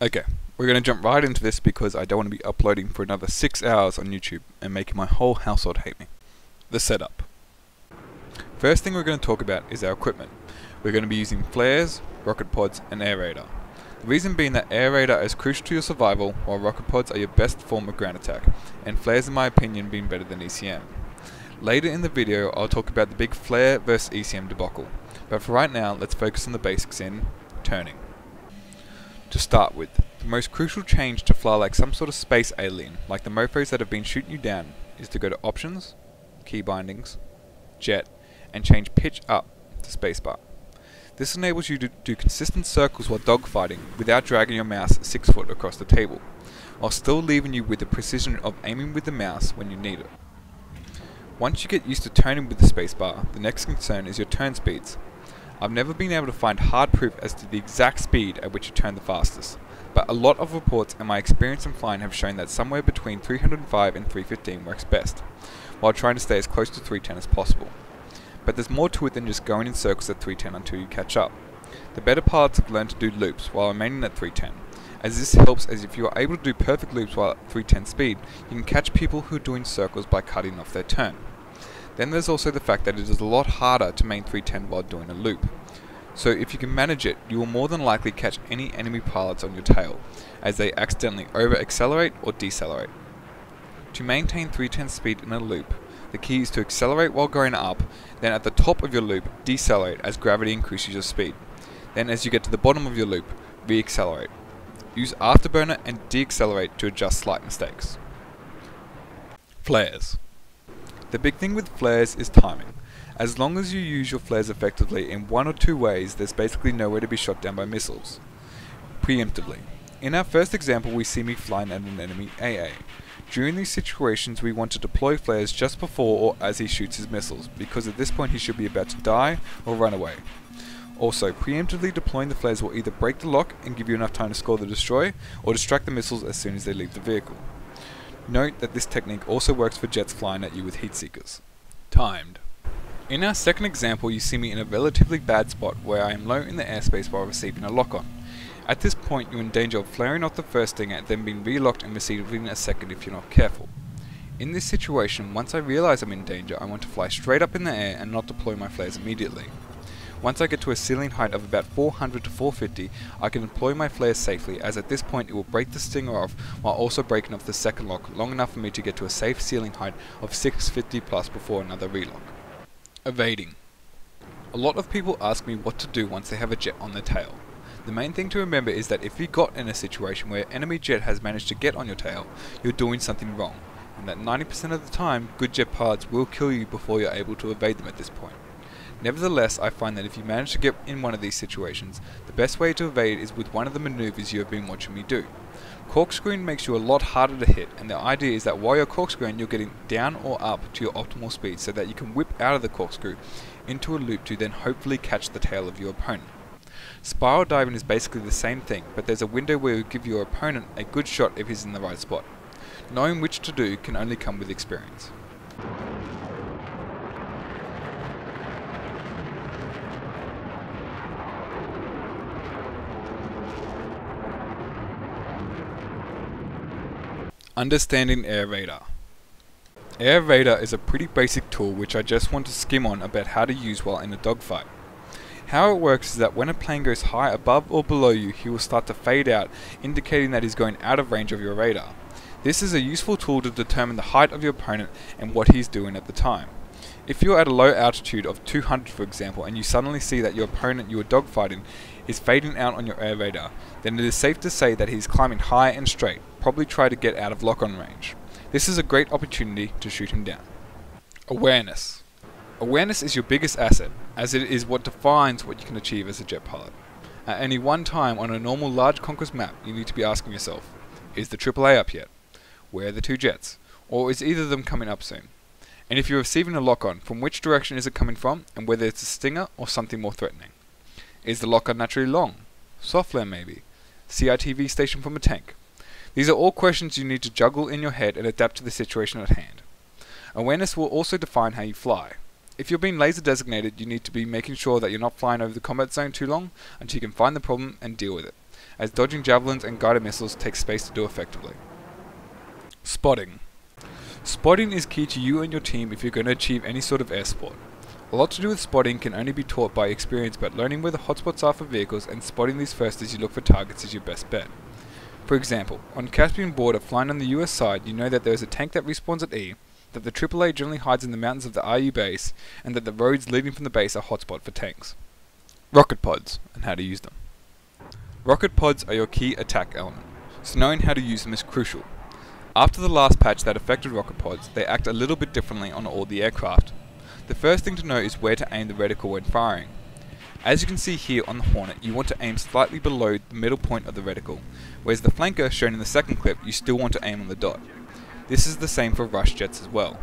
Okay, we're going to jump right into this because I don't want to be uploading for another 6 hours on YouTube and making my whole household hate me. The setup. First thing we're going to talk about is our equipment. We're going to be using flares, rocket pods and air radar. The reason being that air radar is crucial to your survival, while rocket pods are your best form of ground attack, and flares in my opinion being better than ECM. Later in the video I'll talk about the big flare vs ECM debacle, but for right now let's focus on the basics in turning. To start with, the most crucial change to fly like some sort of space alien, like the mofos that have been shooting you down, is to go to Options, Key Bindings, Jet, and change Pitch Up to Spacebar. This enables you to do consistent circles while dogfighting without dragging your mouse 6 foot across the table, while still leaving you with the precision of aiming with the mouse when you need it. Once you get used to turning with the spacebar, the next concern is your turn speeds. I've never been able to find hard proof as to the exact speed at which you turn the fastest, but a lot of reports and my experience in flying have shown that somewhere between 305 and 315 works best, while trying to stay as close to 310 as possible. But there's more to it than just going in circles at 310 until you catch up. The better pilots have learned to do loops while remaining at 310, as this helps, as if you are able to do perfect loops while at 310 speed, you can catch people who are doing circles by cutting off their turn. Then there's also the fact that it is a lot harder to maintain 310 while doing a loop. So if you can manage it, you will more than likely catch any enemy pilots on your tail, as they accidentally over-accelerate or decelerate. To maintain 310 speed in a loop, the key is to accelerate while going up, then at the top of your loop, decelerate as gravity increases your speed. Then as you get to the bottom of your loop, re-accelerate. Use afterburner and deaccelerate to adjust slight mistakes. Flares. The big thing with flares is timing. As long as you use your flares effectively in one or two ways, there's basically nowhere to be shot down by missiles. Preemptively. In our first example, we see me flying at an enemy AA. During these situations, we want to deploy flares just before or as he shoots his missiles, because at this point he should be about to die or run away. Also, preemptively deploying the flares will either break the lock and give you enough time to score the destroy, or distract the missiles as soon as they leave the vehicle. Note that this technique also works for jets flying at you with heat seekers. Timed. In our second example, you see me in a relatively bad spot where I am low in the airspace while receiving a lock-on. At this point, you're in danger of flaring off the first stinger and then being relocked and received within a second if you're not careful. In this situation, once I realize I'm in danger, I want to fly straight up in the air and not deploy my flares immediately. Once I get to a ceiling height of about 400 to 450, I can deploy my flares safely, as at this point it will break the stinger off while also breaking off the second lock long enough for me to get to a safe ceiling height of 650 plus before another relock. Evading. A lot of people ask me what to do once they have a jet on their tail. The main thing to remember is that if you got in a situation where an enemy jet has managed to get on your tail, you're doing something wrong, and that 90% of the time, good jet pilots will kill you before you're able to evade them at this point. Nevertheless, I find that if you manage to get in one of these situations, the best way to evade is with one of the maneuvers you have been watching me do. Corkscrewing makes you a lot harder to hit, and the idea is that while you're corkscrewing, you're getting down or up to your optimal speed so that you can whip out of the corkscrew into a loop to then hopefully catch the tail of your opponent. Spiral diving is basically the same thing, but there's a window where you give your opponent a good shot if he's in the right spot. Knowing which to do can only come with experience. Understanding air radar. Air radar is a pretty basic tool which I just want to skim on about how to use while in a dogfight. How it works is that when a plane goes high above or below you, he will start to fade out, indicating that he's going out of range of your radar. This is a useful tool to determine the height of your opponent and what he's doing at the time. If you're at a low altitude of 200 for example, and you suddenly see that your opponent you are dogfighting is fading out on your air radar, then it is safe to say that he's climbing high and straight, probably try to get out of lock-on range. This is a great opportunity to shoot him down. Awareness. Awareness is your biggest asset, as it is what defines what you can achieve as a jet pilot. At any one time on a normal large conquest map, you need to be asking yourself, is the AAA up yet? Where are the two jets? Or is either of them coming up soon? And if you're receiving a lock-on, from which direction is it coming from, and whether it's a stinger or something more threatening? Is the lock-on naturally long? Soft flare maybe? CITV station from a tank? These are all questions you need to juggle in your head and adapt to the situation at hand. Awareness will also define how you fly. If you're being laser designated, you need to be making sure that you're not flying over the combat zone too long until you can find the problem and deal with it, as dodging javelins and guided missiles takes space to do effectively. Spotting. Spotting is key to you and your team if you're going to achieve any sort of air sport. A lot to do with spotting can only be taught by experience, but learning where the hotspots are for vehicles and spotting these first as you look for targets is your best bet. For example, on Caspian border flying on the US side, you know that there is a tank that respawns at E, that the AAA generally hides in the mountains of the RU base, and that the roads leading from the base are hotspot for tanks. Rocket pods, and how to use them. Rocket pods are your key attack element, so knowing how to use them is crucial. After the last patch that affected rocket pods, they act a little bit differently on all the aircraft. The first thing to know is where to aim the reticle when firing. As you can see here on the Hornet, you want to aim slightly below the middle point of the reticle, whereas the flanker shown in the second clip, you still want to aim on the dot. This is the same for rush jets as well.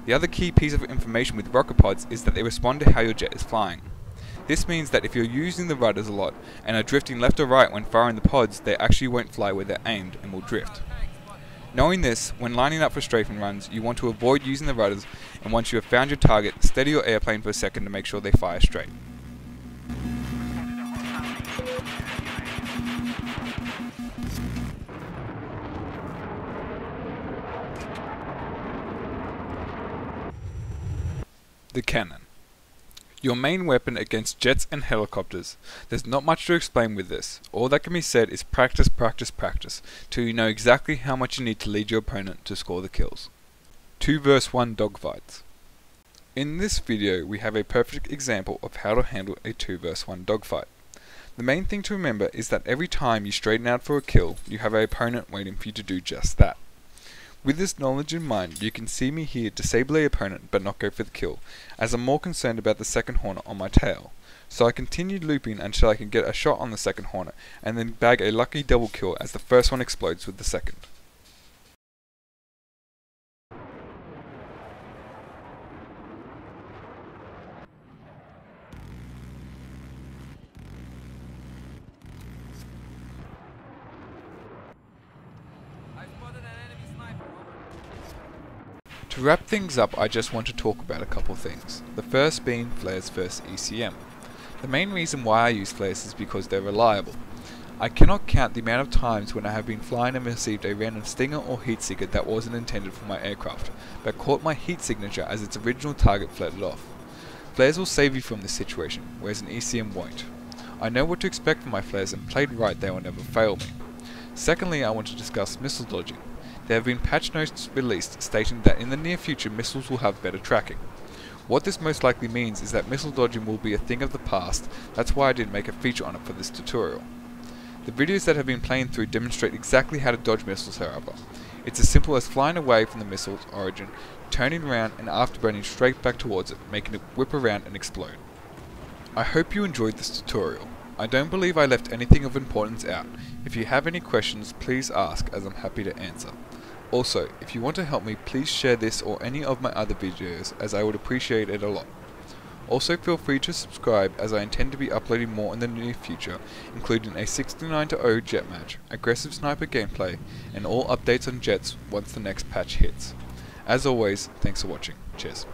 The other key piece of information with rocket pods is that they respond to how your jet is flying. This means that if you're using the rudders a lot and are drifting left or right when firing the pods, they actually won't fly where they're aimed and will drift. Knowing this, when lining up for strafing runs, you want to avoid using the rudders, and once you have found your target, steady your airplane for a second to make sure they fire straight. The cannon. Your main weapon against jets and helicopters. There's not much to explain with this. All that can be said is practice, practice, practice, till you know exactly how much you need to lead your opponent to score the kills. 2 vs 1 dogfights. In this video we have a perfect example of how to handle a 2 vs 1 dogfight. The main thing to remember is that every time you straighten out for a kill, you have an opponent waiting for you to do just that. With this knowledge in mind, you can see me here disable the opponent but not go for the kill, as I'm more concerned about the second Hornet on my tail. So I continued looping until I can get a shot on the second Hornet, and then bag a lucky double kill as the first one explodes with the second. To wrap things up, I just want to talk about a couple things. The first being flares versus ECM. The main reason why I use flares is because they're reliable. I cannot count the amount of times when I have been flying and received a random stinger or heat seeker that wasn't intended for my aircraft, but caught my heat signature as its original target floated off. Flares will save you from this situation, whereas an ECM won't. I know what to expect from my flares, and played right they will never fail me. Secondly, I want to discuss missile dodging. There have been patch notes released stating that in the near future missiles will have better tracking. What this most likely means is that missile dodging will be a thing of the past. That's why I didn't make a feature on it for this tutorial. The videos that have been playing through demonstrate exactly how to dodge missiles, however. It's as simple as flying away from the missile's origin, turning around and afterburning straight back towards it, making it whip around and explode. I hope you enjoyed this tutorial. I don't believe I left anything of importance out. If you have any questions, please ask, as I'm happy to answer. Also, if you want to help me, please share this or any of my other videos, as I would appreciate it a lot. Also, feel free to subscribe, as I intend to be uploading more in the near future, including a 69-0 jet match, aggressive sniper gameplay, and all updates on jets once the next patch hits. As always, thanks for watching. Cheers.